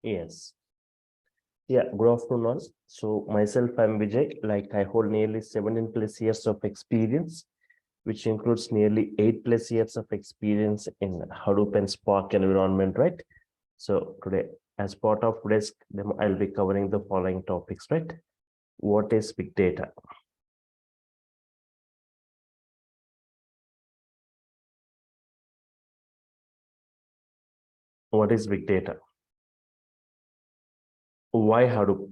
Yes. Yeah, good afternoon all. So myself, I'm Vijay. Like I hold nearly 17 plus years of experience, which includes nearly 8 plus years of experience in Hadoop and Spark environment, right? So today, as part of today's demo, I'll be covering the following topics, right? What is big data? What is big data? Why Hadoop?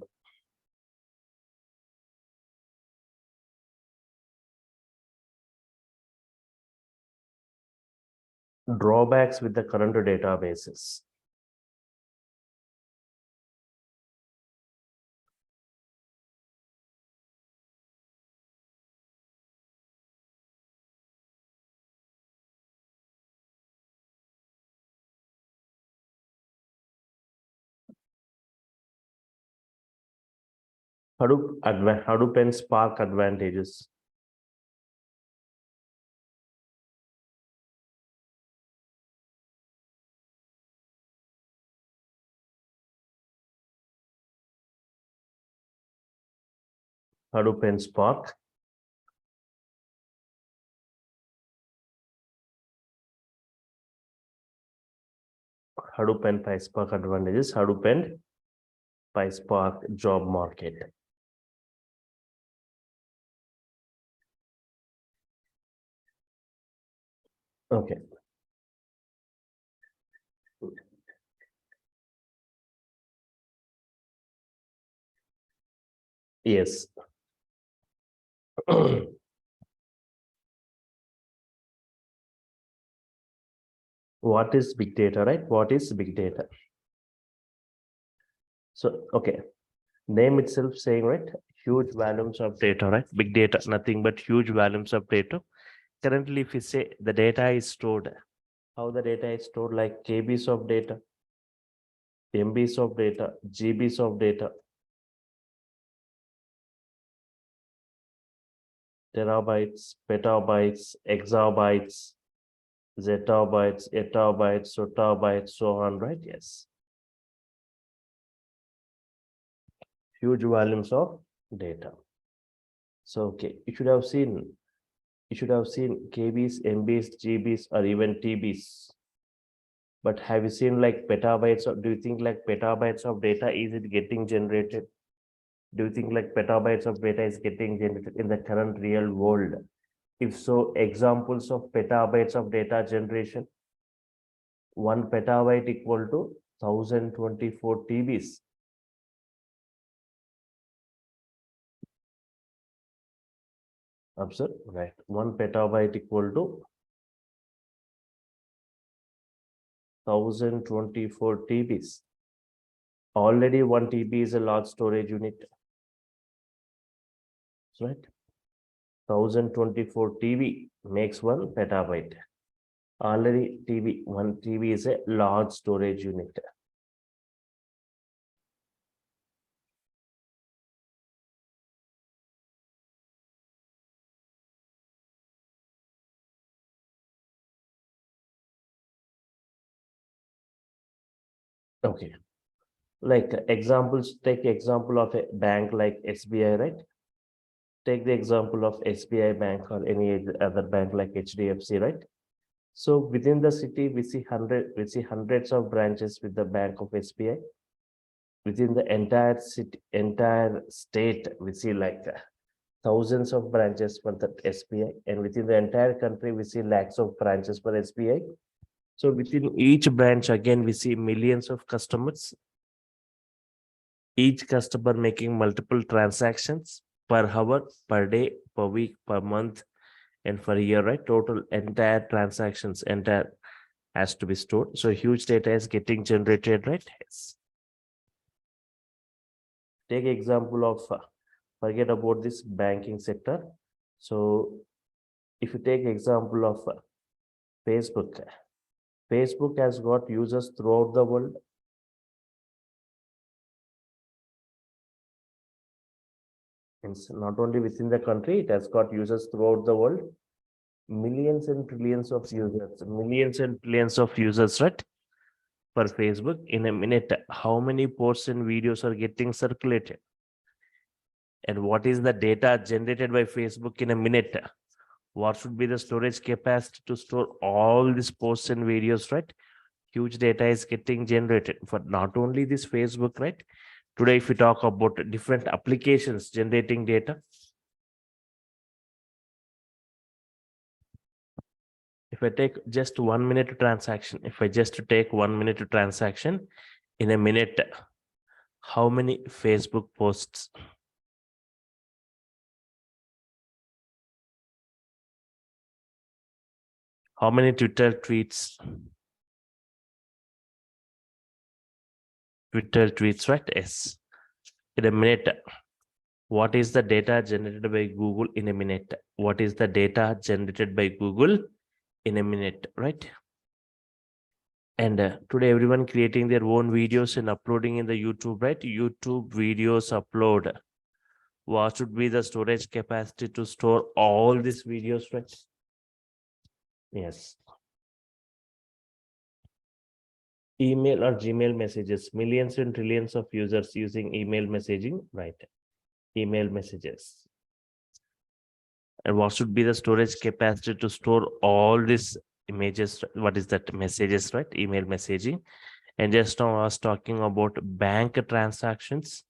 Drawbacks with the current databases. Hadoop and Spark advantages. Hadoop and Spark. Hadoop and PySpark advantages. Hadoop and PySpark job market. Okay. Yes. What is big data, right? What is big data? So, okay. Name itself saying, right? Huge volumes of data, right? Big data, nothing but huge volumes of data. Currently, if we say the data is stored, how the data is stored, like KBs of data, MBs of data, GBs of data, terabytes, petabytes, exabytes, zettabytes, etabytes, sotabytes, so on, right? Yes. Huge volumes of data. So, okay, you should have seen KBs, MBs, GBs, or even TBs. But have you seen like petabytes? Or do you think like petabytes of data is it getting generated? Do you think like petabytes of data is getting generated in the current real world? If so, examples of petabytes of data generation. 1 petabyte equal to 1024 TBs. Observe, right? 1 petabyte equal to 1024 TBs. Already 1 TB is a large storage unit. Right? 1024 TB makes 1 petabyte. Already 1 TB is a large storage unit. Okay. Like examples, take example of a bank like SBI, right? Take the example of SBI bank or any other bank like HDFC, right? So within the city, we see hundreds of branches with the bank of SBI. Within the entire city, entire state, we see like thousands of branches for the SBI, and within the entire country, we see lakhs of branches for SBI. So within each branch, again, we see millions of customers, each customer making multiple transactions per hour, per day, per week, per month, and for a year, right? Total entire transactions, entire has to be stored. So huge data is getting generated, right? Yes. Take example of, forget about this banking sector. So if you take example of Facebook, Facebook has got users throughout the world. It's not only within the country, it has got users throughout the world. Millions and trillions of users, right? for Facebook in a minute, how many posts and videos are getting circulated? And what is the data generated by Facebook in a minute? What should be the storage capacity to store all these posts and videos, right? Huge data is getting generated for not only this Facebook, right? Today, if we talk about different applications generating data, if I take just 1 minute transaction, if I just take 1 minute transaction in a minute, how many Facebook posts? How many Twitter tweets? Twitter tweets, right? Yes. In a minute, what is the data generated by Google in a minute? What is the data generated by Google in a minute, right? And today, everyone creating their own videos and uploading in the YouTube, right? YouTube videos upload. What should be the storage capacity to store all these videos, right? Yes. Email or Gmail messages, millions and trillions of users using email messaging, right? Email messages. And what should be the storage capacity to store all these images? What is that? Messages, right? Email messaging. And just now I was talking about bank transactions.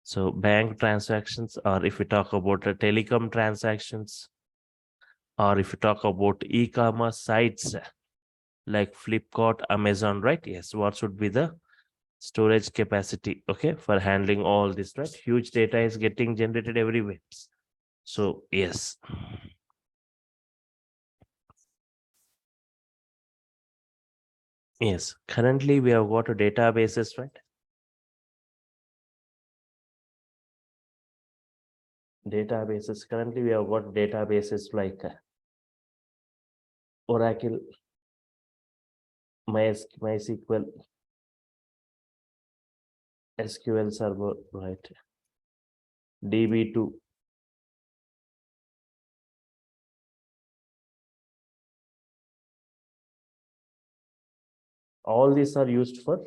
So bank transactions, or if we talk about the telecom transactions, or if we talk about e-commerce sites like Flipkart, Amazon, right? Yes. What should be the storage capacity, okay, for handling all this, right? Huge data is getting generated everywhere. So yes. Yes, currently we have got a databases, right? Databases, currently we have got databases like Oracle, MySQL, SQL Server, right? DB2. All these are used for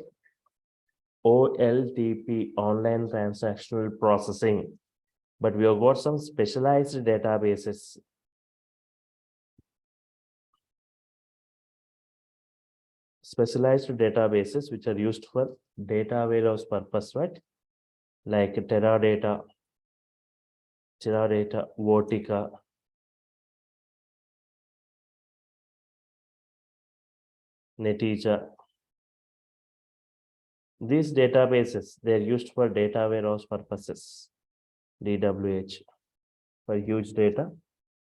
OLTP, online transactional processing. But we have got some specialized databases. Specialized databases which are used for data warehouse purpose, right? Like Teradata, Vertica, Netija. These databases, they're used for data warehouse purposes, DWH, for huge data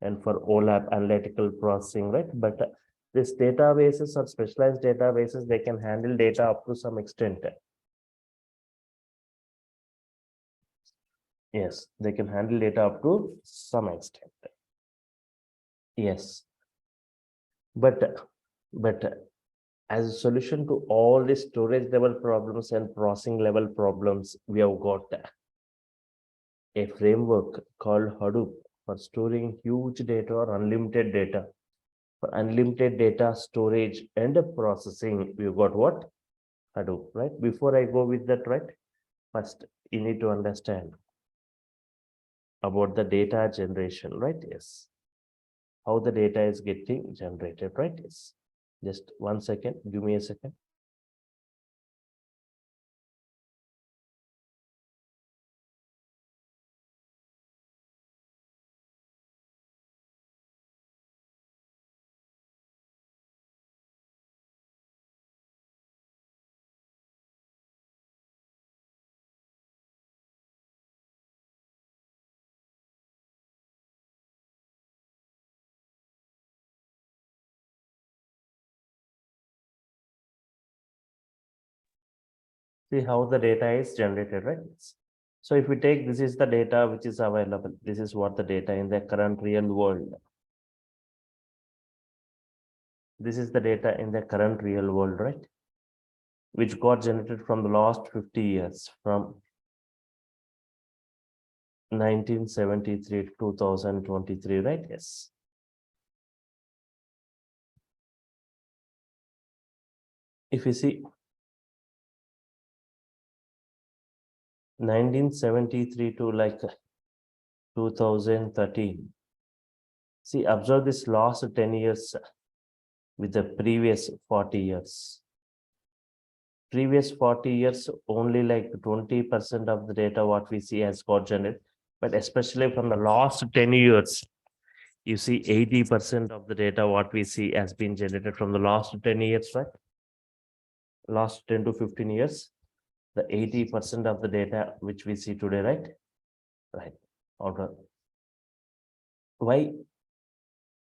and for OLAP, analytical processing, right? But these databases are specialized databases, they can handle data up to some extent. Yes, they can handle data up to some extent. Yes, but as a solution to all the storage level problems and processing level problems, we have got a framework called Hadoop for storing huge data or unlimited data. For unlimited data storage and processing, we've got what? Hadoop, right? Before I go with that, right? First, you need to understand about the data generation, right? Yes. How the data is getting generated, right? Yes. Just 1 second, give me a second. See how the data is generated, right? So if we take, this is the data which is available. This is what the data in the current real world. This is the data in the current real world, right? Which got generated from the last 50 years, from 1973 to 2023, right? Yes. If you see 1973 to like 2013, see, observe this last 10 years with the previous 40 years. Previous 40 years, only like 20% of the data what we see has got generated, but especially from the last 10 years, you see 80% of the data what we see has been generated from the last 10 years, right? Last 10 to 15 years, the 80% of the data which we see today, right? Right. All right. Why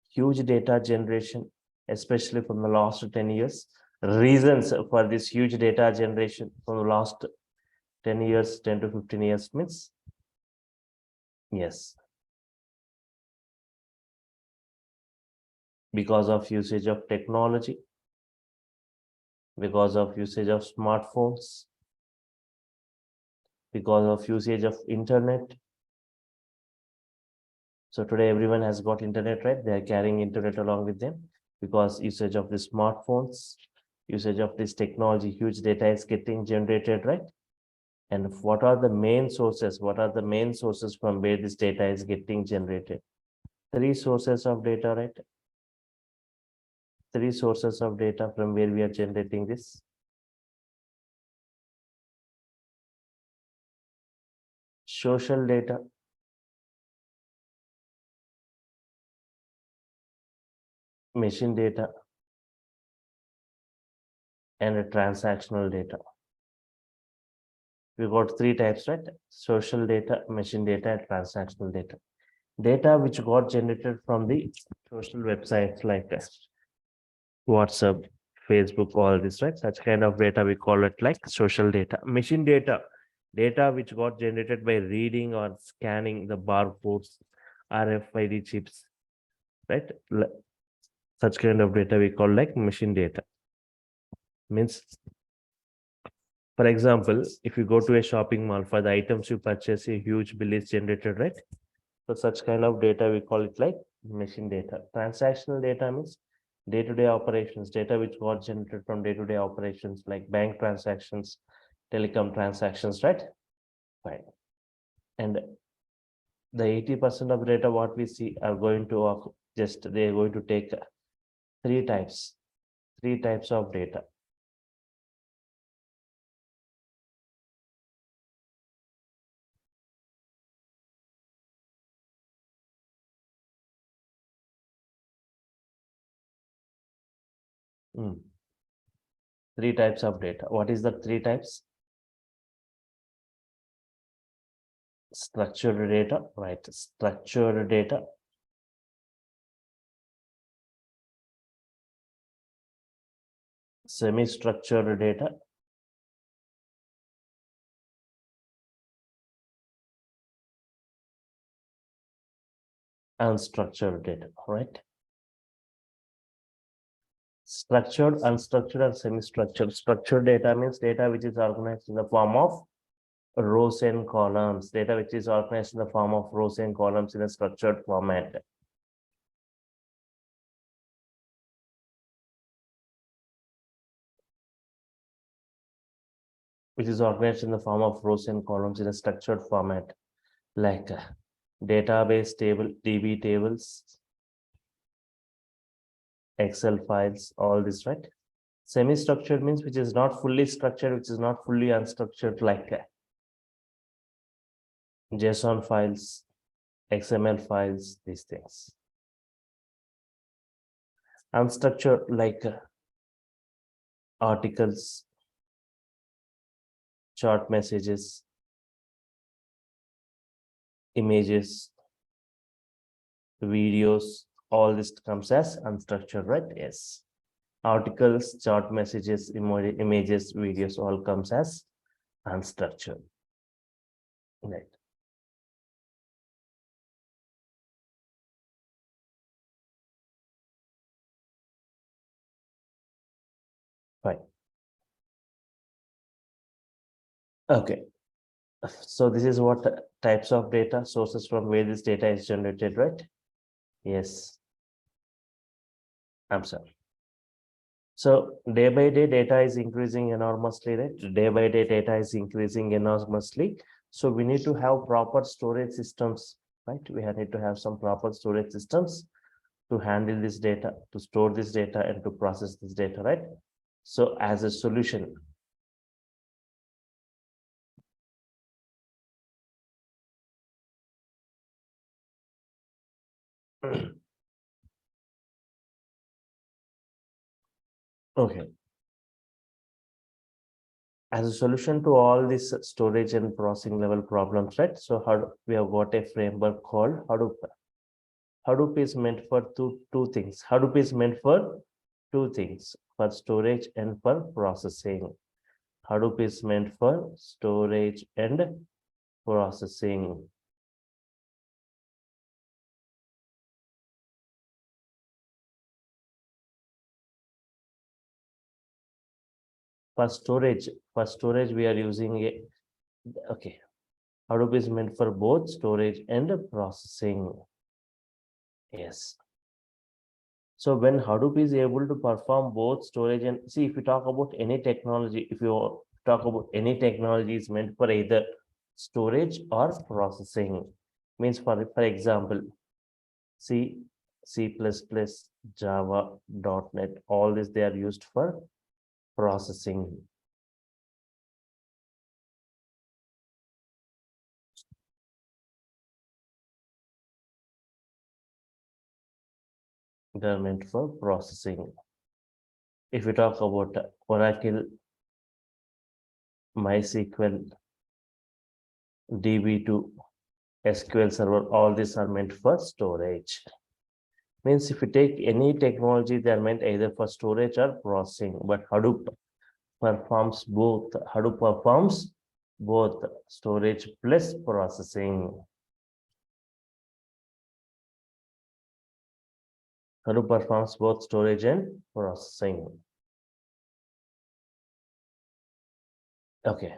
huge data generation, especially from the last 10 years? Reasons for this huge data generation from the last 10 years, 10 to 15 years means, yes, because of usage of technology, because of usage of smartphones, because of usage of internet. So today everyone has got internet, right? They are carrying internet along with them because usage of the smartphones, usage of this technology, huge data is getting generated, right? And what are the main sources? What are the main sources from where this data is getting generated? Three sources of data, right? Three sources of data from where we are generating this. Social data, machine data, and transactional data. We got three types, right? Social data, machine data, and transactional data. Data which got generated from the social websites like WhatsApp, Facebook, all this, right? Such kind of data we call it like social data. Machine data, data which got generated by reading or scanning the barcodes, RFID chips, right? Such kind of data we call like machine data. Means, for example, if you go to a shopping mall, for the items you purchase, a huge bill is generated, right? So such kind of data we call it like machine data. Transactional data means day-to-day operations, data which got generated from day-to-day operations like bank transactions, telecom transactions, right? Fine. And the 80% of data what we see are going to they're going to take three types of data. Three types of data. What is the three types? Structured data, right? Structured data, semi-structured data, unstructured data, right? Structured, unstructured, and semi-structured. Structured data means data which is organized in the form of rows and columns. Data which is organized in the form of rows and columns in a structured format. Which is organized in the form of rows and columns in a structured format, like database table, DB tables, Excel files, all this, right? Semi-structured means which is not fully structured, which is not fully unstructured, like JSON files, XML files, these things. Unstructured, like articles, chart messages, images, videos, all this comes as unstructured, right? Yes. Articles, chart messages, images, videos, all comes as unstructured, right? Fine. Okay. So this is what types of data, sources from where this data is generated, right? Yes. I'm sorry. So day by day data is increasing enormously, right? Day by day data is increasing enormously. So we need to have proper storage systems, right? We need to have some proper storage systems to handle this data, to store this data and to process this data, right? So as a solution, okay. As a solution to all these storage and processing level problems, right? So how we have got a framework called Hadoop. Hadoop is meant for two things. Hadoop is meant for two things, for storage and for processing. Hadoop is meant for storage and processing. For storage, we are using a, okay. Hadoop is meant for both storage and processing. Yes. So when Hadoop is able to perform both storage and see, if you talk about any technology, if you talk about any technology is meant for either storage or processing. Means for example, C, C++, Java, .NET, all this they are used for processing. They are meant for processing. If you talk about Oracle, MySQL, DB2, SQL Server, all these are meant for storage. Means if you take any technology, they are meant either for storage or processing, but Hadoop performs both. Hadoop performs both storage plus processing. Hadoop performs both storage and processing. Okay.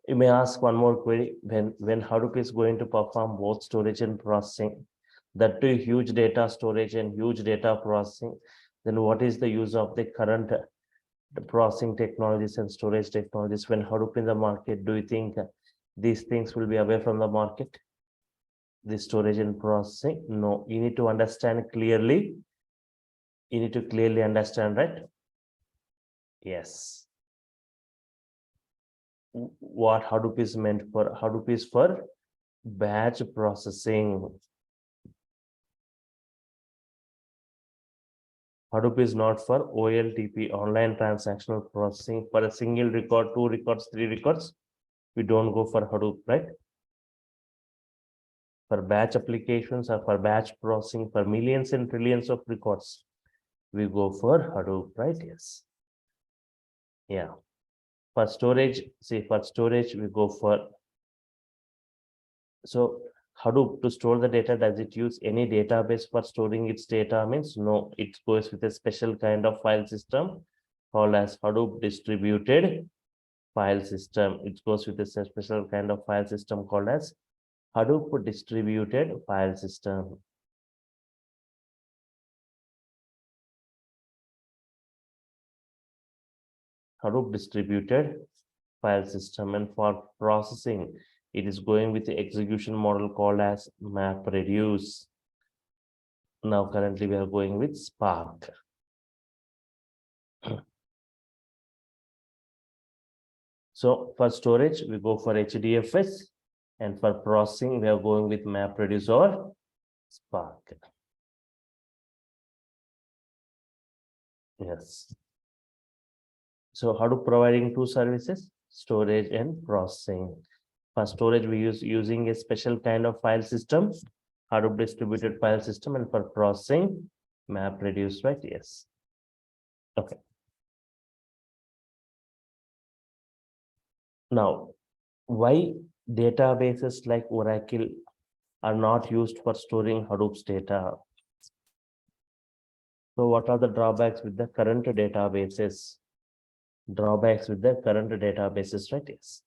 You may ask one more query. When Hadoop is going to perform both storage and processing, that too huge data storage and huge data processing, then what is the use of the current processing technologies and storage technologies? When Hadoop in the market, do you think these things will be away from the market? The storage and processing? No, you need to understand clearly. You need to clearly understand, right? Yes. What Hadoop is meant for? Hadoop is for batch processing. Hadoop is not for OLTP, online transactional processing. For a single record, 2 records, 3 records, we don't go for Hadoop, right? For batch applications or for batch processing, for millions and trillions of records, we go for Hadoop, right? Yes. Yeah. For storage, see, for storage, we go for, so Hadoop to store the data, does it use any database for storing its data? Means no, it goes with a special kind of file system called as Hadoop distributed file system. It goes with a special kind of file system called as Hadoop distributed file system. Hadoop distributed file system, and for processing, it is going with the execution model called as MapReduce. Now currently we are going with Spark. So for storage, we go for HDFS, and for processing, we are going with MapReduce or Spark. Yes. So Hadoop providing two services, storage and processing. For storage, we using a special kind of file system, Hadoop distributed file system, and for processing, MapReduce, right? Yes. Okay. Now, why databases like Oracle are not used for storing Hadoop's data? So what are the drawbacks with the current databases? Drawbacks with the current databases, right? Yes.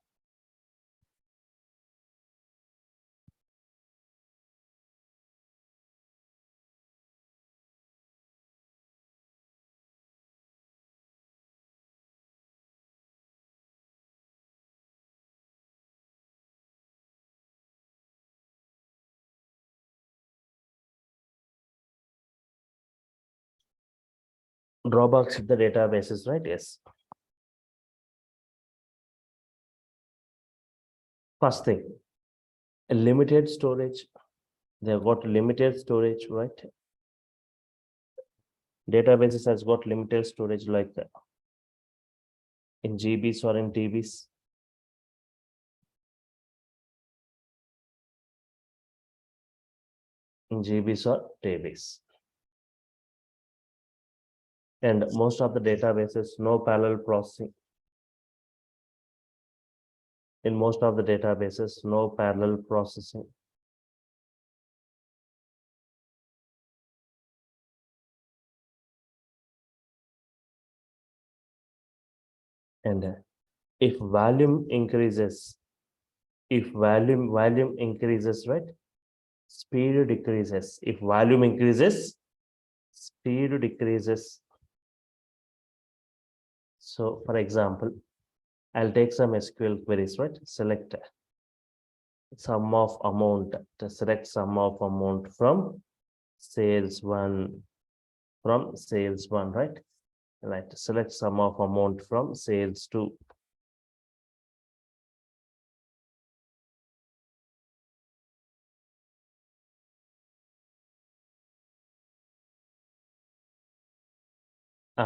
drawbacks of the databases, right? Yes. First thing, a limited storage. They've got limited storage, right? Databases has got limited storage like that in GBs or in TBs. In GBs or TBs. And most of the databases, no parallel processing. In most of the databases, no parallel processing. And if volume increases, if volume increases, right, speed decreases. If volume increases, speed decreases. So for example, I'll take some SQL queries, right? Select sum of amount, to select sum of amount from sales one, right? Right, select sum of amount from sales two.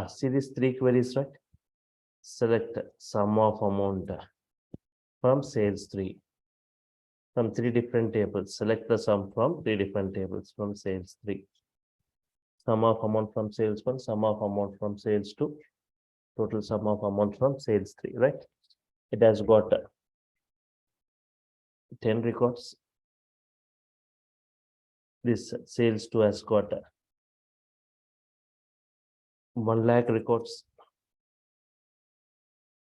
See these three queries, right? Select sum of amount from sales three. From three different tables, select the sum from three different tables from sales three. Sum of amount from sales one, sum of amount from sales two, total sum of amount from sales three, right? It has got 10 records. This sales two has got 1 lakh records.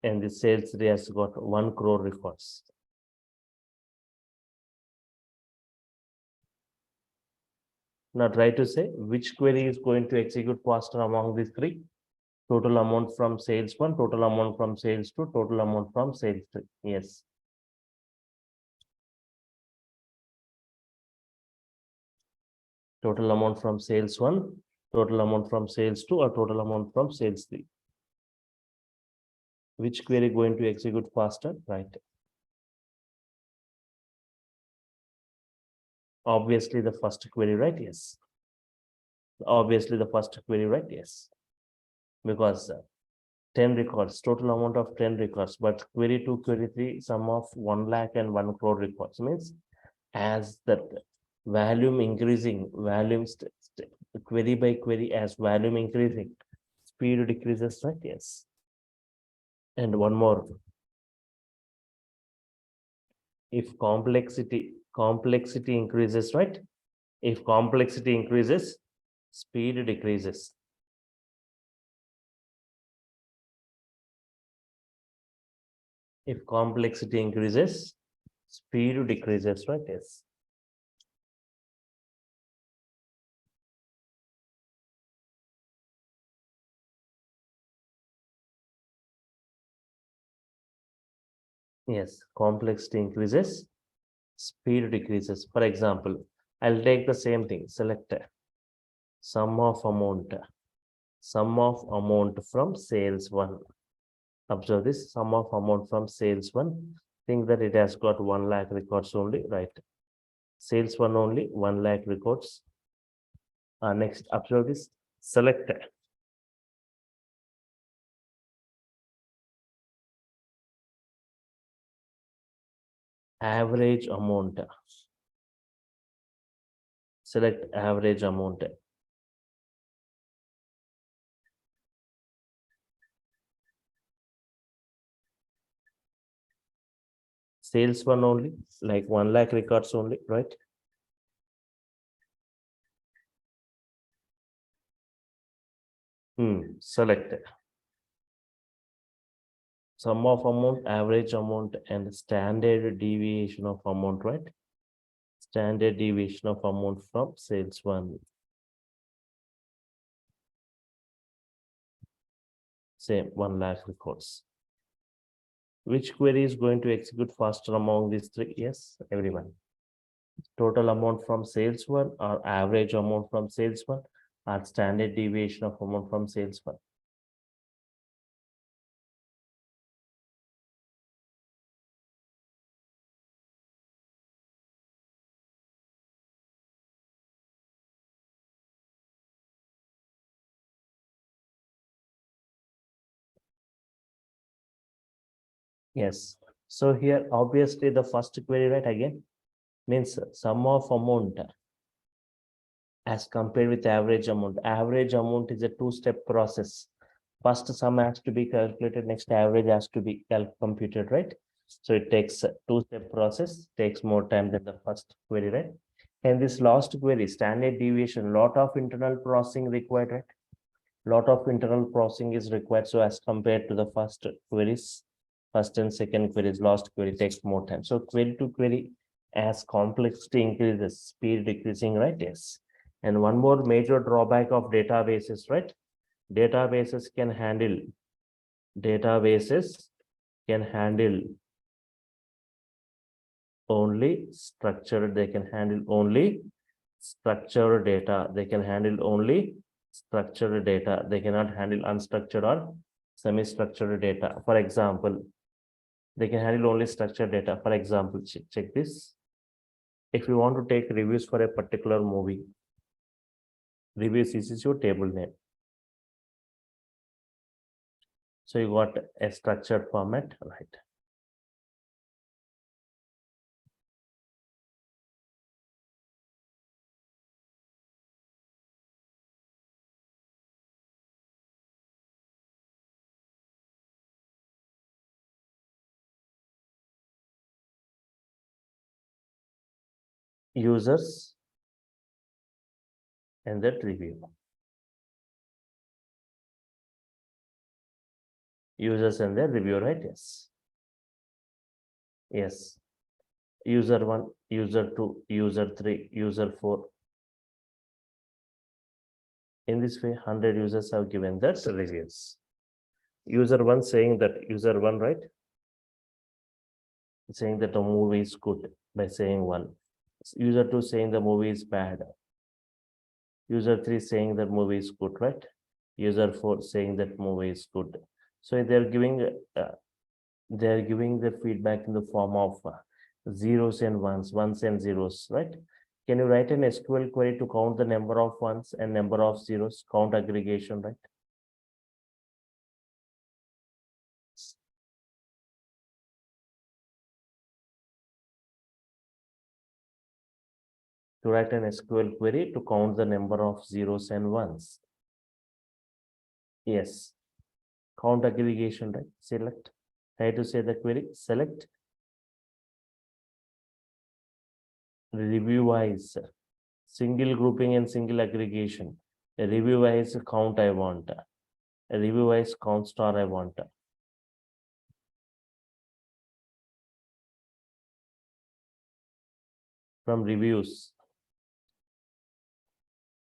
And the sales three has got 1 crore records. Now try to say which query is going to execute faster among these three. Total amount from sales one, total amount from sales two, total amount from sales three. Yes. Total amount from sales one, total amount from sales two, or total amount from sales three. Which query going to execute faster? Right. Obviously the first query, right? Yes. Obviously the first query, right? Yes. Because 10 records, total amount of 10 records, but query 2, query 3, sum of 1 lakh and 1 crore records means as the volume increasing, query by query, as volume increasing, speed decreases, right? Yes. And one more, if complexity increases, right? If complexity increases, speed decreases. If complexity increases, speed decreases, right? Yes. Yes, complexity increases, speed decreases. For example, I'll take the same thing, select sum of amount from sales one. Observe this, sum of amount from sales one. Think that it has got 1 lakh records only, right? Sales one only, 1 lakh records. Next, observe this, select average amount. Select average amount. Sales one only, like 1 lakh records only, right? Select sum of amount, average amount, and standard deviation of amount, right? Standard deviation of amount from sales one. Same 1 lakh records. Which query is going to execute faster among these three? Yes, everyone. Total amount from sales one or average amount from sales one, or standard deviation of amount from sales fund. Yes. So here, obviously, the first query, right, again, means sum of amount as compared with average amount. Average amount is a two-step process. First sum has to be calculated, next average has to be computed, right? So it takes a two-step process, takes more time than the first query, right? And this last query, standard deviation, lot of internal processing required, right? Lot of internal processing is required. So as compared to the first queries, first and second queries, last query takes more time. So query to query, as complexity increases, speed decreasing, right? Yes. And one more major drawback of databases, right? Databases can handle only structured, they can handle only structured data. They can handle only structured data. They cannot handle unstructured or semi-structured data. For example, they can handle only structured data. For example, check this. If you want to take reviews for a particular movie, reviews is your table name. So you got a structured format, right? Users and that review. Users and their review, right? Yes. Yes. User 1, user 2, user 3, user 4. In this way, 100 users have given that reviews. User 1 saying that, user 1, right? Saying that the movie is good by saying 1. User 2 saying the movie is bad. User 3 saying that movie is good, right? User 4 saying that movie is good. So they're giving the feedback in the form of zeros and ones and zeros, right? Can you write an SQL query to count the number of ones and number of zeros, count aggregation, right? To write an SQL query to count the number of zeros and ones. Yes. Count aggregation, right? Select. Try to say the query. Select. Review wise. Single grouping and single aggregation. A review wise count I want. A review wise count star I want. From reviews.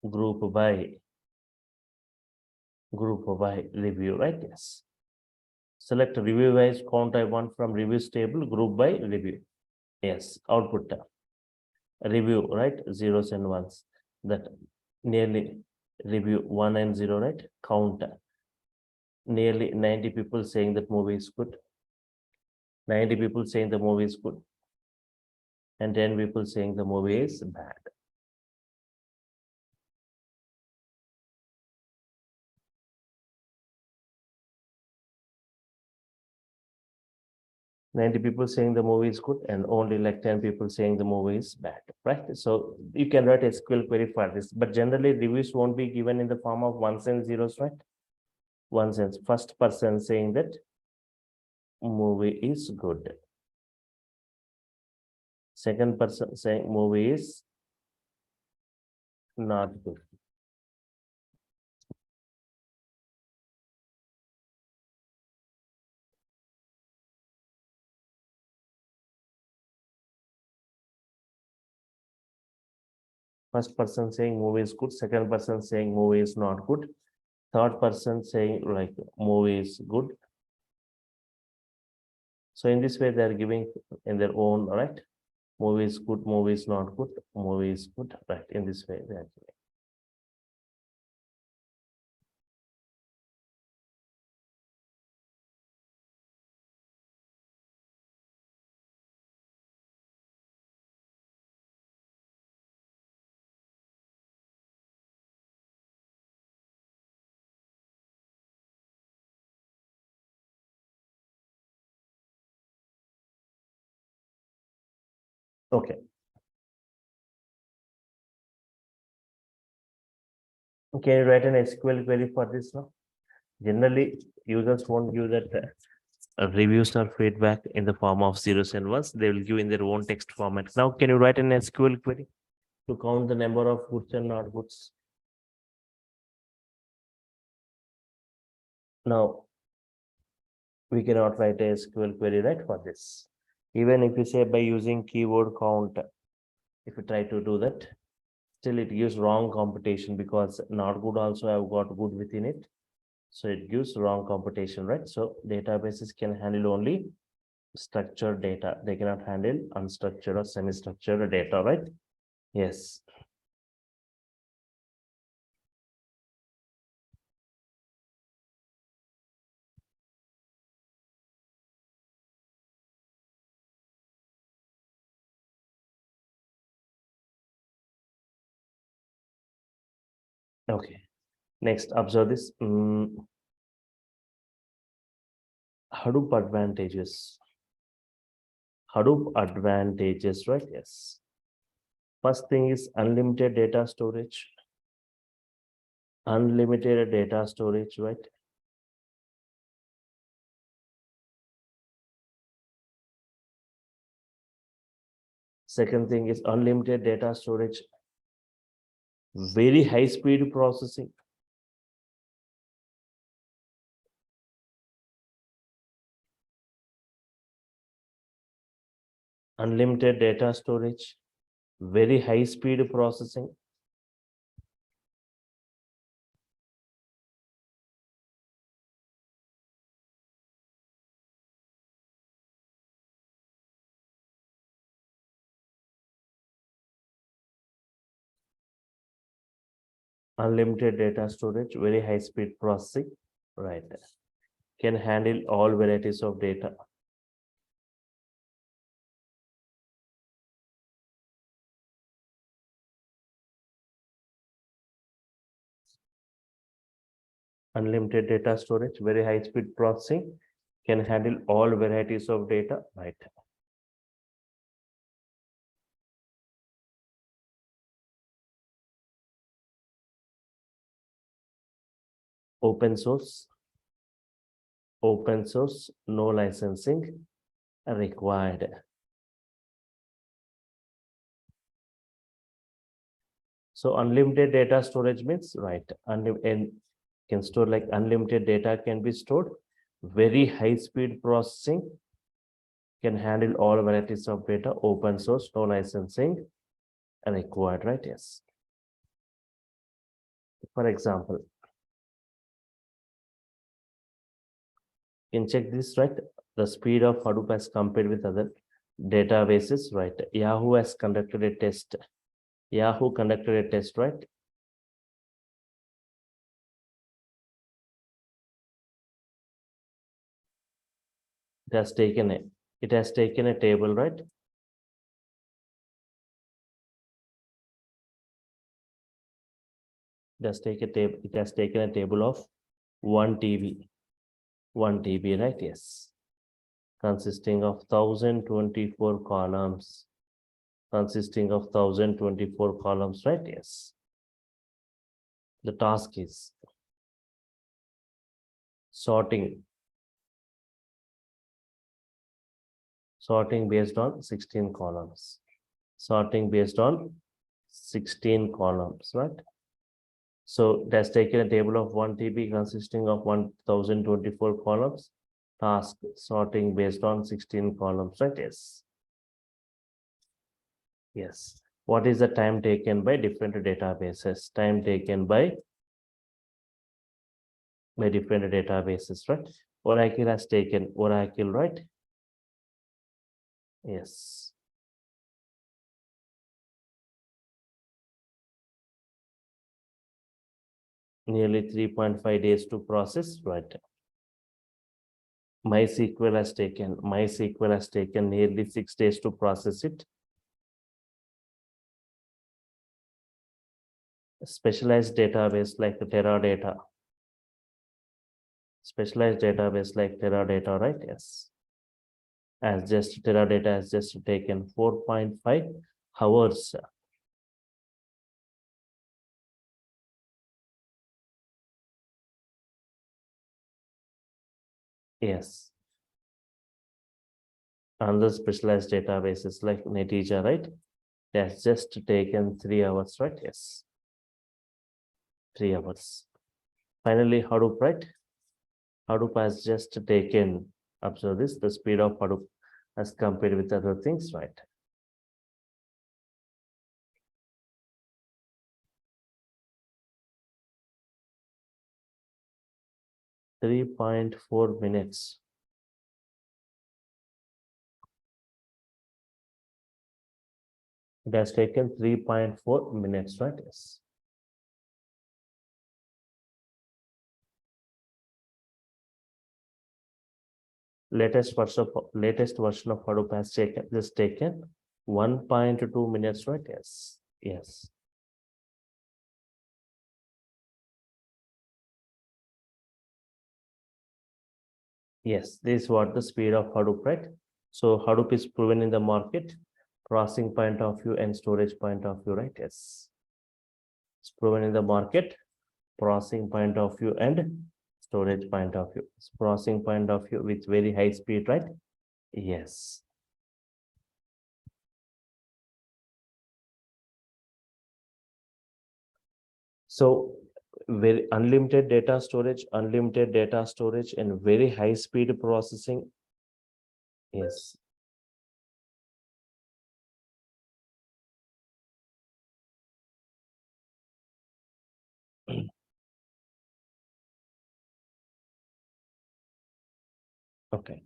Group by review, right? Yes. Select review wise count I want from reviews table, group by review. Yes. Output review, right? Zeros and ones. That nearly review 1 and 0, right? Count nearly 90 people saying that movie is good. 90 people saying the movie is good. And 10 people saying the movie is bad. Ninety people saying the movie is good and only like 10 people saying the movie is bad, right? So you can write a SQL query for this, but generally reviews won't be given in the form of ones and zeros, right? Ones and first person saying that movie is good. Second person saying movie is not good. First person saying movie is good, second person saying movie is not good, third person saying like movie is good. So in this way, they are giving in their own, right? Movie is good, movie is not good, movie is good, right? In this way, they are giving. Okay. Can you write an SQL query for this now? Generally, users won't give that reviews or feedback in the form of zeros and ones. They will give in their own text format. Now, can you write an SQL query to count the number of goods and not goods? Now, we cannot write a SQL query, right, for this. Even if you say by using keyword count, if you try to do that, still it gives wrong computation because not good also have got good within it. So it gives wrong computation, right? So databases can handle only structured data. They cannot handle unstructured or semi-structured data, right? Yes. Okay. Next, observe this. Hadoop advantages. Hadoop advantages, right? Yes. First thing is unlimited data storage. Unlimited data storage, right? Second thing is unlimited data storage. Very high speed processing. Unlimited data storage. Very high speed processing. Unlimited data storage, very high speed processing, right? Can handle all varieties of data. Unlimited data storage, very high speed processing, can handle all varieties of data, right? Open source, no licensing required. So unlimited data storage means, right, and can store like unlimited data can be stored, very high speed processing, can handle all varieties of data, open source, no licensing required, right? Yes. For example, you can check this, right? The speed of Hadoop as compared with other databases, right? Yahoo has conducted a test. Yahoo conducted a test, right? It has taken a table, right? It has taken a table of 1 TB, right? Yes. Consisting of 1024 columns. Right? Yes. The task is sorting based on 16 columns. Sorting based on 16 columns, right? So it has taken a table of 1 TB consisting of 1024 columns. Task sorting based on 16 columns, right? Yes. Yes. What is the time taken by different databases? Time taken by different databases, right? Oracle has taken Oracle, right? Yes. Nearly 3.5 days to process, right? MySQL has taken nearly 6 days to process it. Specialized database like Teradata. Right? Yes. as just Teradata has just taken 4.5 hours. Yes. Another specialized databases like Netija, right? That's just taken 3 hours, right? Yes. 3 hours. Finally, Hadoop, right? Hadoop has just taken, observe this, the speed of Hadoop as compared with other things, right? .4 minutes. It has taken 3.4 minutes, right? Yes. Latest version of Hadoop has taken 1.2 minutes, right? Yes. Yes. Yes, this is what the speed of Hadoop, right? So Hadoop is proven in the market, processing point of view and storage point of view, right? Yes. It's proven in the market, processing point of view and storage point of view. It's processing point of view with very high speed, right? Yes. So very unlimited data storage, and very high speed processing. Yes. Okay.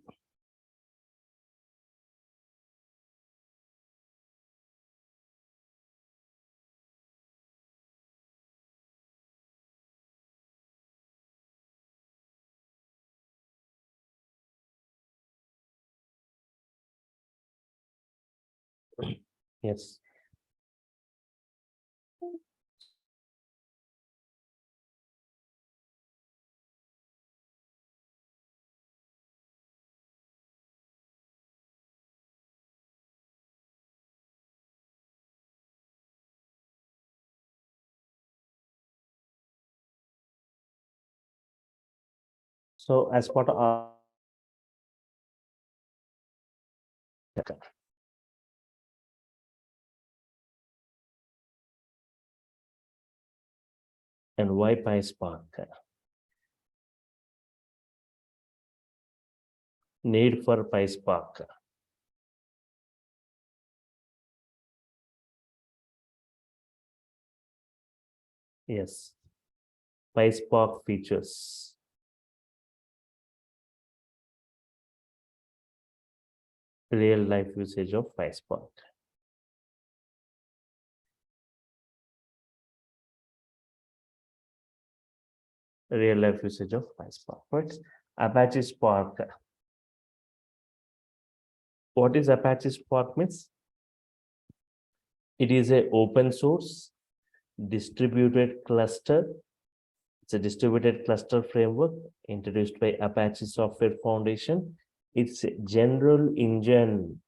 Yes. So as part of and why PySpark? Need for PySpark. Yes. PySpark features. Real life usage of PySpark. Real life usage of PySpark. Right? Apache Spark. What is Apache Spark means? It is a open source distributed cluster. It's a distributed cluster framework introduced by Apache Software Foundation. It's a general engine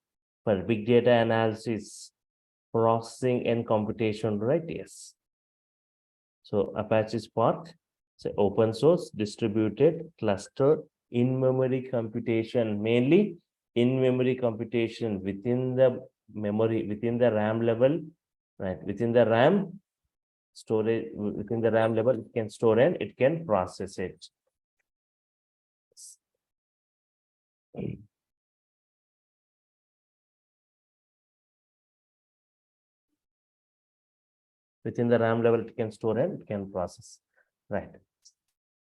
for big data analysis, processing, and computation, right? Yes. So Apache Spark, it's an open source distributed cluster in-memory computation, mainly in-memory computation within the memory, within the RAM level, right? Within the RAM storage, within the RAM level, it can store and it can process it. Within the RAM level, it can store and it can process, right?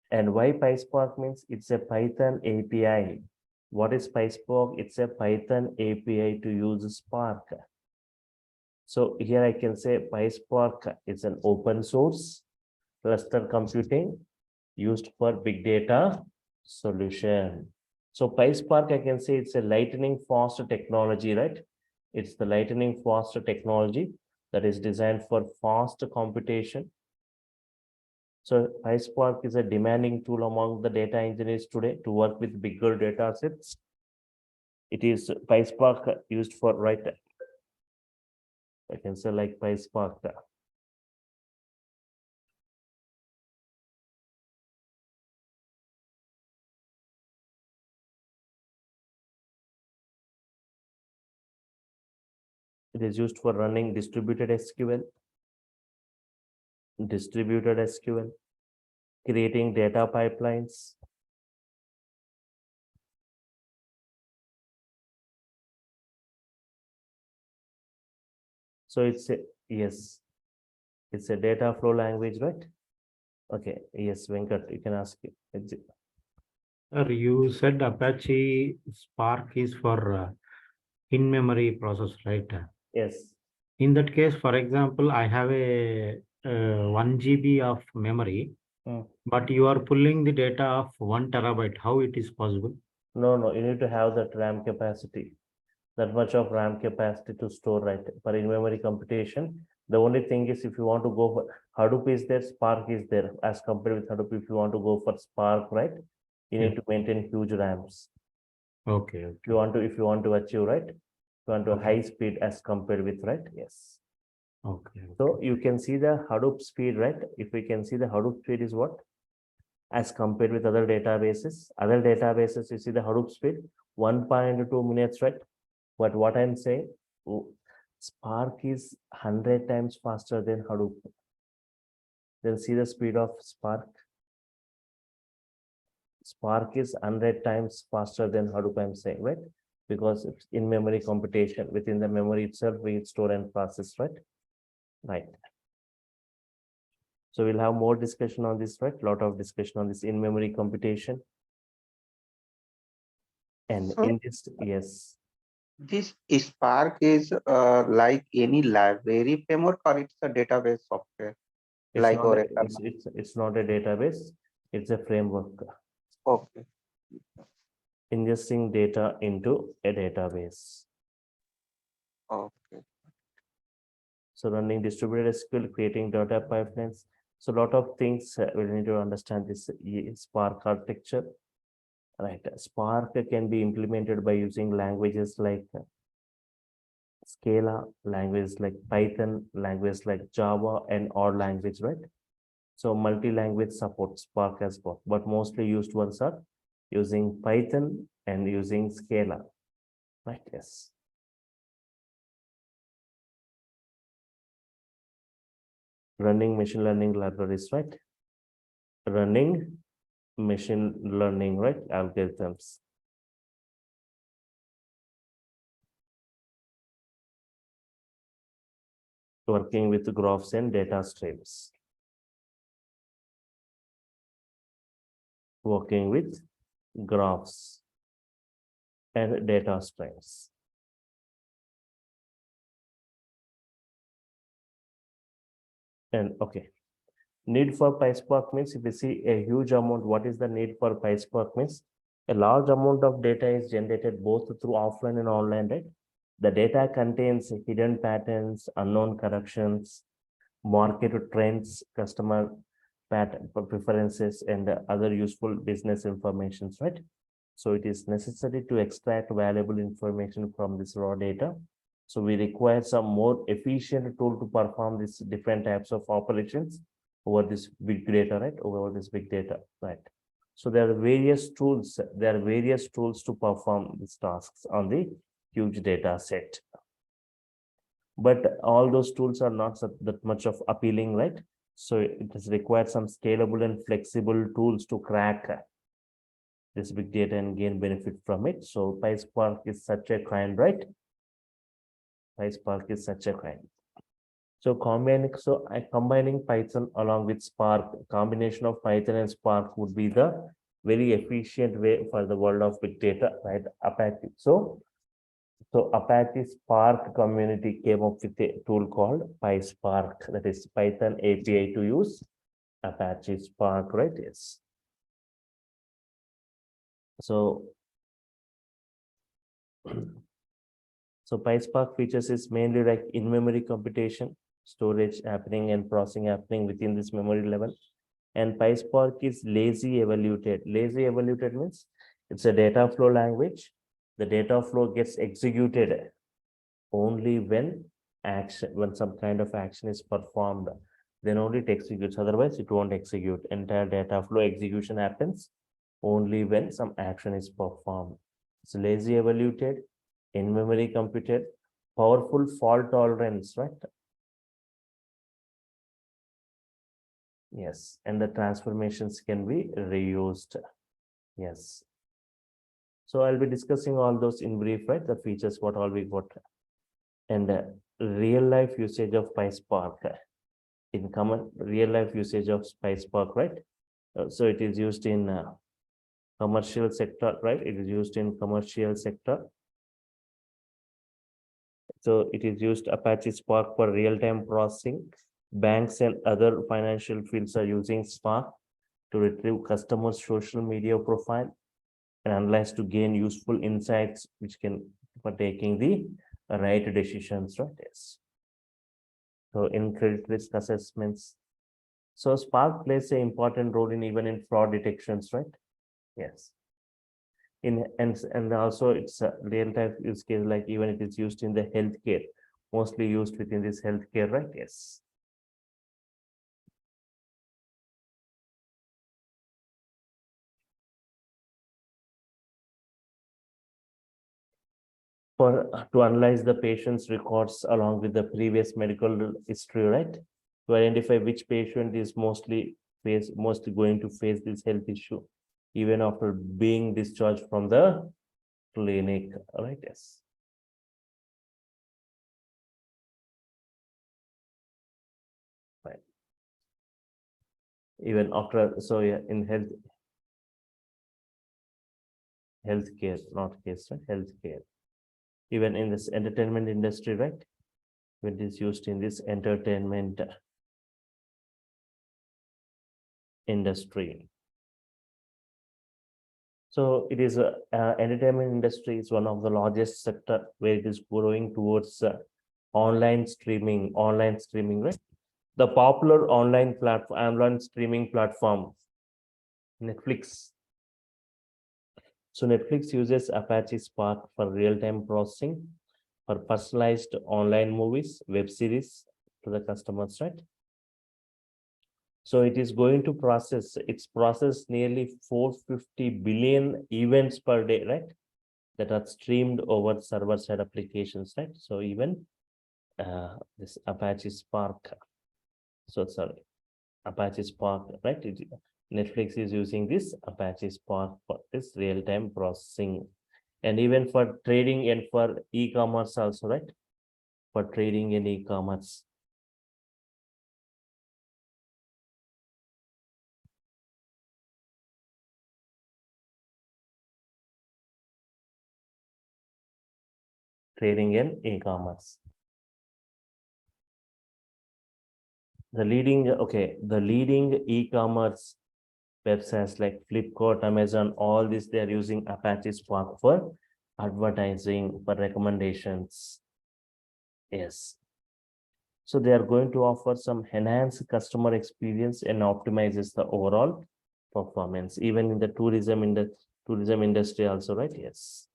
And why PySpark means it's a Python API. What is PySpark? It's a Python API to use Spark. So here I can say PySpark is an open source cluster computing used for big data solution. So PySpark, I can say it's a lightning fast technology, right? It's the lightning fast technology that is designed for fast computation. So PySpark is a demanding tool among the data engineers today to work with bigger data sets It is PySpark used for, right? I can say like PySpark. It is used for running distributed SQL, creating data pipelines. So it's a, yes, it's a data flow language, right? Okay, yes, Venkat, you can ask it. Sir, you said Apache Spark is for in-memory process, right? Yes. In that case, for example, I have a 1 GB of memory, but you are pulling the data of 1 terabyte. How it is possible? No, you need to have that RAM capacity, that much of RAM capacity to store, right? For in-memory computation, the only thing is if you want to go for Hadoop is there, Spark is there. As compared with Hadoop, if you want to go for Spark, right, you need to maintain huge RAMs. Okay. If you want to achieve, right, you want to high speed as compared with, right? Yes. Okay. So you can see the Hadoop speed, right? If we can see the Hadoop speed is what? As compared with other databases. Other databases, you see the Hadoop speed, 1.2 minutes, right? But what I'm saying, Spark is 100 times faster than Hadoop. Then see the speed of Spark. Spark is 100 times faster than Hadoop, I'm saying, right? Because it's in-memory computation. Within the memory itself, we store and process, right? Right. So we'll have more discussion on this, right? Lot of discussion on this in-memory computation. And So in this, yes. this Spark is like any library framework or it's a database software It's like not a, Oracle? it's not a database, it's a framework. Okay. Ingesting data into a database. Okay. So running distributed SQL, creating data pipelines. So a lot of things we need to understand this Spark architecture. Right. Spark can be implemented by using languages like Scala, languages like Python, languages like Java, and or language, right? So multi-language support Spark has got, but mostly used ones are using Python and using Scala, right? Yes. Running machine learning libraries, right? Running machine learning, right? Algorithms. Working with graphs and data streams. Working with graphs and data streams. And okay, need for PySpark means if you see a huge amount, what is the need for PySpark means? A large amount of data is generated both through offline and online, right? The data contains hidden patterns, unknown corrections, market trends, customer pattern preferences, and other useful business informations, right? So it is necessary to extract valuable information from this raw data. So we require some more efficient tool to perform these different types of operations over this big data, right? Over this big data, right? So there are various tools. There are various tools to perform these tasks on the huge data set. But all those tools are not that much of appealing, right? So it has required some scalable and flexible tools to crack this big data and gain benefit from it. So PySpark is such a kind, right? PySpark is such a kind. So combining Python along with Spark, combination of Python and Spark would be the very efficient way for the world of big data, right? Apache. So Apache Spark community came up with a tool called PySpark, that is Python API to use Apache Spark, right? Yes. So, so PySpark features is mainly like in-memory computation, storage happening and processing happening within this memory level. And PySpark is lazy evaluated. Lazy evaluated means it's a data flow language The data flow gets executed only when some kind of action is performed, then only it executes. Otherwise, it won't execute. Entire data flow execution happens only when some action is performed. It's lazy evaluated, in-memory computed, powerful fault tolerance, right? Yes, and the transformations can be reused. Yes. So I'll be discussing all those in brief, right? The features, what all we got, and real life usage of PySpark. In common real life usage of PySpark, right? So it is used in commercial sector, right? It is used in commercial sector. So it is used Apache Spark for real-time processing. Banks and other financial fields are using Spark to retrieve customers' social media profile and analyze to gain useful insights, which can for taking the right decisions, right? Yes. So in credit risk assessments, so Spark plays an important role in even in fraud detections, right? Yes. And also it's a real-time use case, like even it is used in the healthcare, mostly used within this healthcare, right? Yes. For to analyze the patient's records along with the previous medical history, right? To identify which patient is mostly going to face this health issue, even after being discharged from the clinic, right? Yes. Right. Even after, so yeah, in healthcare, not case, right? Healthcare. Even in this entertainment industry, right? When it is used in this entertainment industry. So it is entertainment industry is one of the largest sector where it is growing towards online streaming, right? The popular online streaming platform, Netflix. So Netflix uses Apache Spark for real-time processing for personalized online movies, web series to the customers, right? So it is going to process nearly 450 billion events per day, right? That are streamed over server-side applications, right? So even this Apache Spark, Apache Spark, right? Netflix is using this Apache Spark for this real-time processing, and even for trading and for e-commerce also, right? For trading in e-commerce. Trading in e-commerce. The leading e-commerce websites like Flipkart, Amazon, all this, they are using Apache Spark for advertising, for recommendations. Yes. So they are going to offer some enhanced customer experience and optimizes the overall performance, even in the tourism industry also, right? Yes.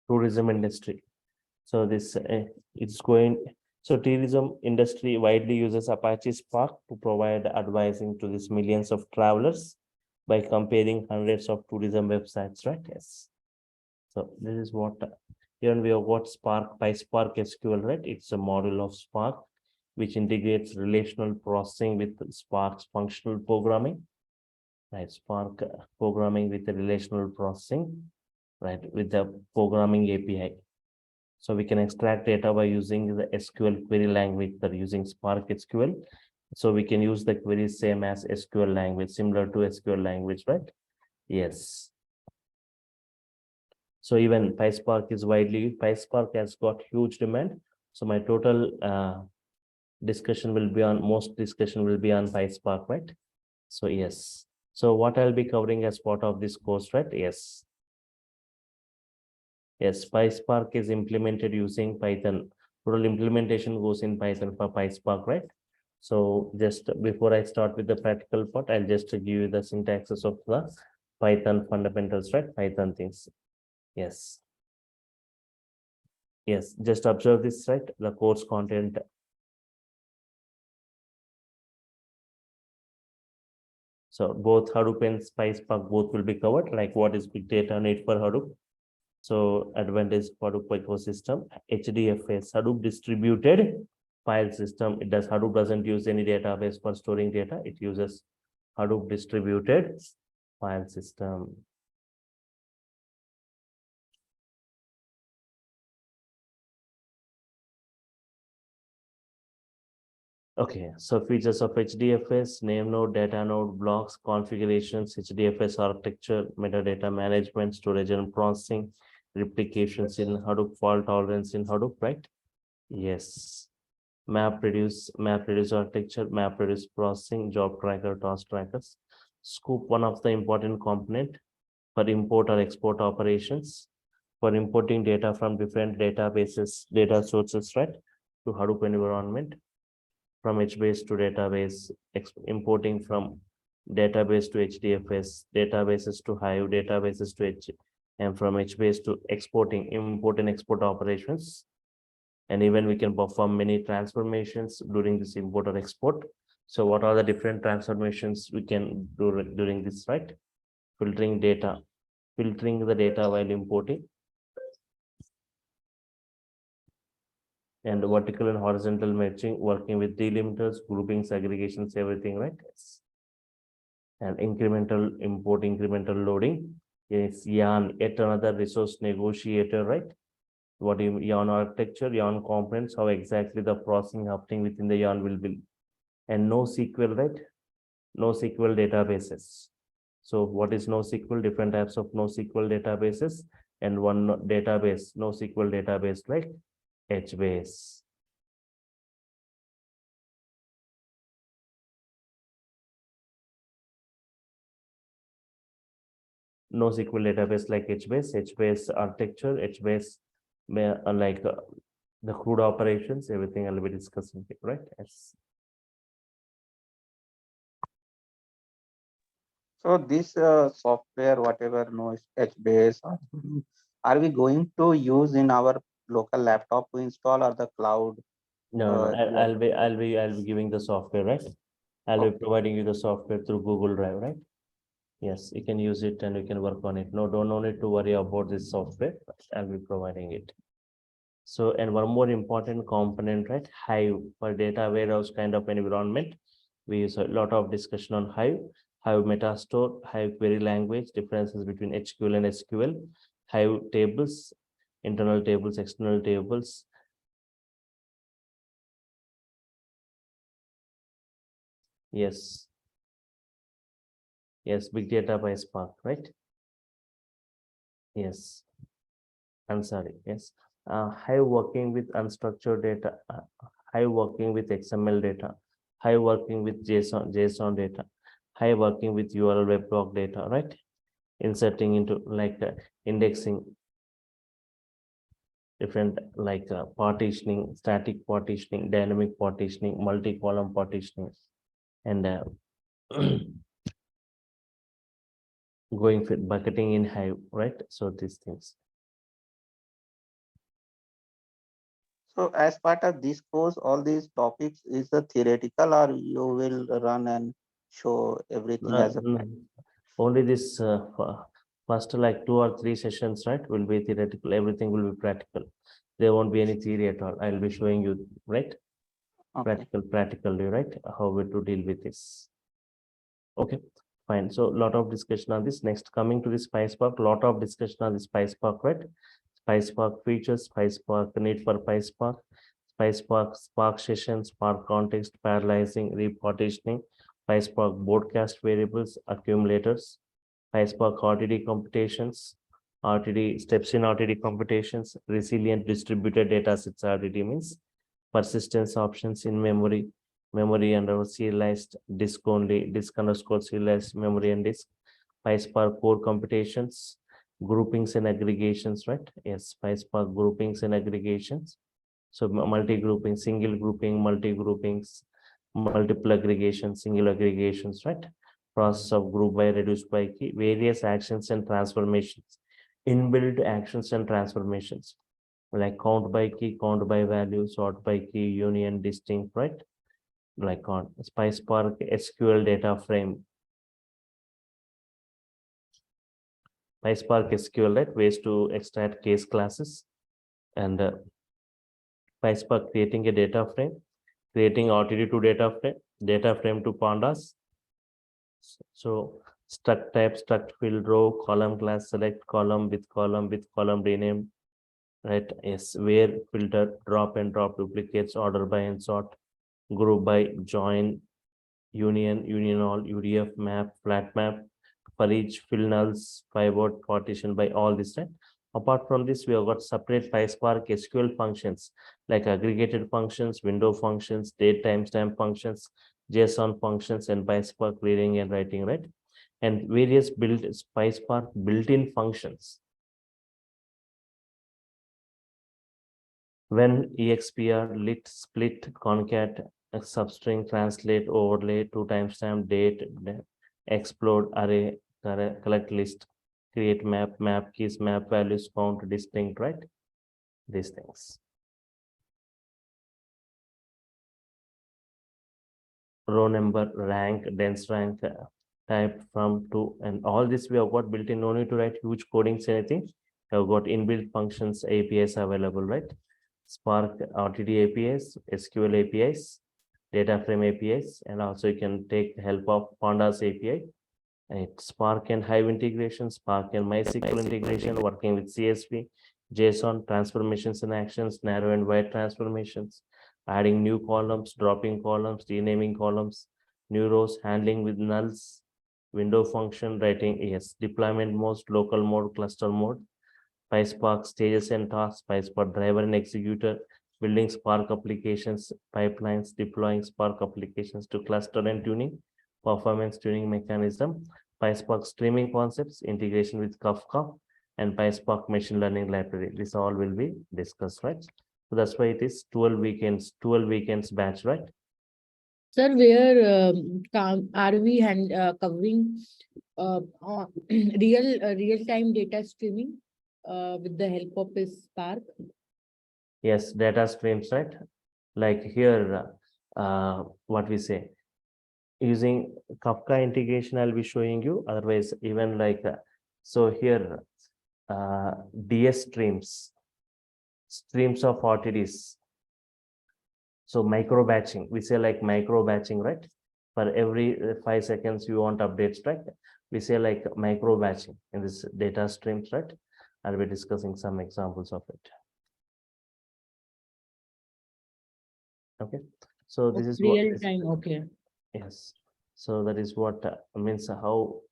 Tourism industry. So this it's going. So tourism industry widely uses Apache Spark to provide advising to these millions of travelers by comparing hundreds of tourism websites, right? Yes. So this is what here we have got Spark by Spark SQL, right? It's a model of Spark which integrates relational processing with Spark's functional programming, right? Spark programming with the relational processing, right? With the programming API. So we can extract data by using the SQL query language, that using Spark SQL. So we can use the queries same as SQL language, similar to SQL language, right? Yes. So even PySpark is PySpark has got huge demand. So my total most discussion will be on PySpark, right? So yes. So what I'll be covering as part of this course, right? Yes. Yes, PySpark is implemented using Python. Total implementation goes in Python for PySpark, right? So just before I start with the practical part, I'll just give you the syntaxes of the Python fundamentals, right? Python things. Yes. Yes, just observe this, right? The course content. So both Hadoop and PySpark both will be covered, like what is big data need for Hadoop. So Advenced Hadoop ecosystem, HDFS, Hadoop distributed file system. It does Hadoop doesn't use any database for storing data. It uses Hadoop distributed file system. Okay, so features of HDFS, name node, data node, blocks, configurations, HDFS architecture, metadata management, storage and processing, replications in Hadoop, fault tolerance in Hadoop, right? Yes. Map reduce architecture, map reduce processing, job tracker, task trackers. Scoop, one of the important component for import or export operations, for importing data from different databases, data sources, right, to Hadoop environment, from HBase to database, importing from database to HDFS, databases to Hive, databases to H, and from HBase to exporting, import and export operations. And even we can perform many transformations during this import or export. So what are the different transformations we can do during this, right? Filtering data, filtering the data while importing, and vertical and horizontal matching, working with delimiters, groupings, aggregations, everything, right? Yes. And incremental import, incremental loading. Yes, yarn, yet another resource negotiator, right? What yarn architecture, yarn components, how exactly the processing happening within the yarn will be. And NoSQL, right? NoSQL databases. So what is NoSQL? Different types of NoSQL databases, and one database, NoSQL database like HBase. NoSQL database like HBase architecture, HBase like the CRUD operations, everything I'll be discussing here, right? Yes. So this software, whatever knows HBase, are we going to use in our local laptop to install or the cloud? No, we are- I'll be giving the software, right? I'll be Okay. providing you the software through Google Drive, right? Yes, you can use it and you can work on it. No need to worry about this software. I'll be providing it. So, and one more important component, right? Hive, for data warehouse kind of environment. We use a lot of discussion on Hive, Hive metastore, Hive query language, differences between HQL and SQL, Hive tables, internal tables, external tables. Yes. Yes, big data by Spark, right? Yes. I'm sorry. Yes. Hive working with unstructured data, Hive working with XML data, Hive working with JSON data, Hive working with URL web block data, right? Inserting into like indexing, different like partitioning, static partitioning, dynamic partitioning, multi-column partitioning, and going for bucketing in Hive, right? So these things. So as part of this course, all these topics is the theoretical, or you will run and show everything as a Only this first like 2 or 3 sessions, right, will be theoretical. Everything will be practical. There won't be any theory at all. I'll be showing you, right? okay. Practically, right? How we to deal with this. Okay, fine. So lot of discussion on this. Next, coming to this PySpark, lot of discussion on this PySpark, right? PySpark features, PySpark need for PySpark, PySpark Spark sessions, Spark context, parallelizing, repartitioning, PySpark broadcast variables, accumulators, PySpark RTD computations, RTD steps in RTD computations, resilient distributed data sets. RTD means persistence options in memory, memory under serialized, disk only, disk underscore serialized, memory and disk, PySpark core computations, groupings and aggregations, right? Yes, PySpark groupings and aggregations. So multi-grouping, single grouping, multi-groupings, multiple aggregation, single aggregations, right? Process of group by, reduce by key, various actions and transformations, inbuilt actions and transformations, like count by key, count by value, sort by key, union, distinct, right? Like on PySpark SQL data frame. PySpark SQL, right? Ways to extract case classes, and PySpark creating a data frame, creating RTD to data frame to pandas. So struct type, struct field, row, column class, select column with column rename, right? Yes, where, filter, drop and drop duplicates, order by and sort, group by, join, union all, UDF, map, flat map, for each, fill nulls, pivot, partition by, all this, right? Apart from this, we have got separate PySpark SQL functions like aggregated functions, window functions, date timestamp functions, JSON functions, and PySpark reading and writing, right? And various PySpark built-in functions. When expr, lit, split, concat, substring, translate, overlay, to timestamp, date, explode, array, collect list, create map, map keys, map values, count, distinct, right? These things. Row number, rank, dense rank, type, from, to, and all this we have got built in. No need to write huge codings, anything. We have got inbuilt functions, APIs available, right? Spark RTD APIs, SQL APIs, data frame APIs, and also you can take help of Pandas API. And Spark and Hive integration, Spark and MySQL integration, working with CSV, JSON, transformations and actions, narrow and wide transformations, adding new columns, dropping columns, renaming columns, new rows, handling with nulls, window function, writing, yes, deployment modes, local mode, cluster mode, PySpark stages and tasks, PySpark driver and executor, building Spark applications, pipelines, deploying Spark applications to cluster and tuning, performance tuning mechanism, PySpark streaming concepts, integration with Kafka, and PySpark machine learning library. This all will be discussed, right? So that's why it is 12 weekends batch, right? Sir, where are we covering real-time data streaming with the help of this Spark? Yes, data streams, right? Like here, what we say, using Kafka integration, I'll be showing you. Otherwise, even like, so here, DS streams of RTDs. So micro batching, we say like micro batching, right? For every 5 seconds, you want updates, right? We say like micro batching in this data streams, right? I'll be discussing some examples of it. Okay, so this is what Real time, okay. yes, so that is what means how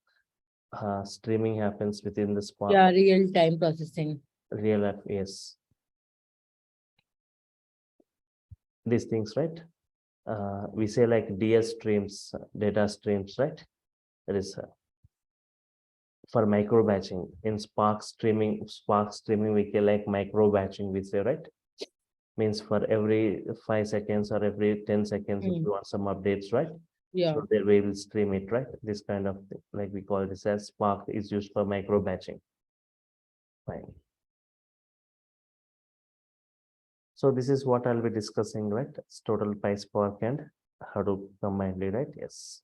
streaming happens within the Spark. Yeah, real time processing. Real life, yes, these things, right? We say like DS streams, data streams, right? That is for micro batching. In Spark streaming we can like micro batching, we say, right? Means for every 5 seconds or every 10 seconds, if you want some updates, right? Yeah. So there we will stream it, right? This kind of thing, like we call this as Spark is used for micro batching. Fine. So this is what I'll be discussing, right? It's total PySpark and Hadoop combinedly, right? Yes.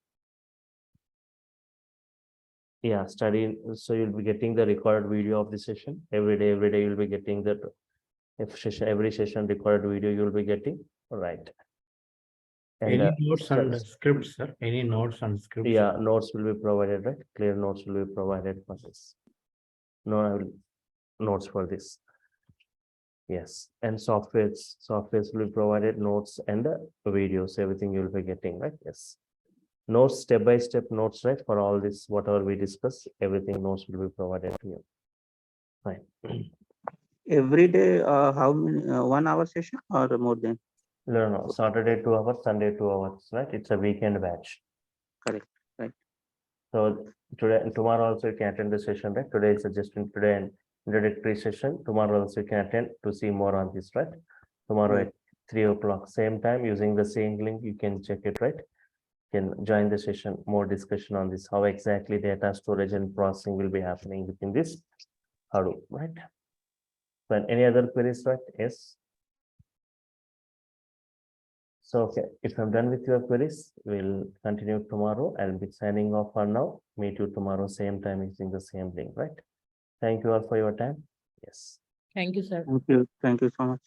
Yeah, study. So you'll be getting the recorded video of the session every day. Every day you'll be getting that. Every session recorded video you'll be getting. All right. And, Any notes and scripts, sir? Any notes and scripts? yeah, notes will be provided, right? Clear notes will be provided for this. No, I will notes for this. Yes, and softwares will be provided, notes and videos, everything you'll be getting, right? Yes. Notes, step-by-step notes, right? For all this, whatever we discuss, everything notes will be provided to you. Fine. Every day, how many 1 hour session or more than? No, Saturday 2 hours, Sunday 2 hours, right? It's a weekend batch. Correct, right. So today and tomorrow also you can attend the session, right? Today is just today and introductory session. Tomorrow also you can attend to see more on this, right? tomorrow Yes. at 3 o'clock, same time, using the same link. You can check it, right? You can join the session, more discussion on this, how exactly data storage and processing will be happening within this Hadoop, right? Then any other queries, right? Yes. So, okay, if I'm done with your queries, we'll continue tomorrow. I'll be signing off for now. Meet you tomorrow, same time, using the same link, right? Thank you all for your time. Yes. Thank you, sir. Thank you. Thank you so much.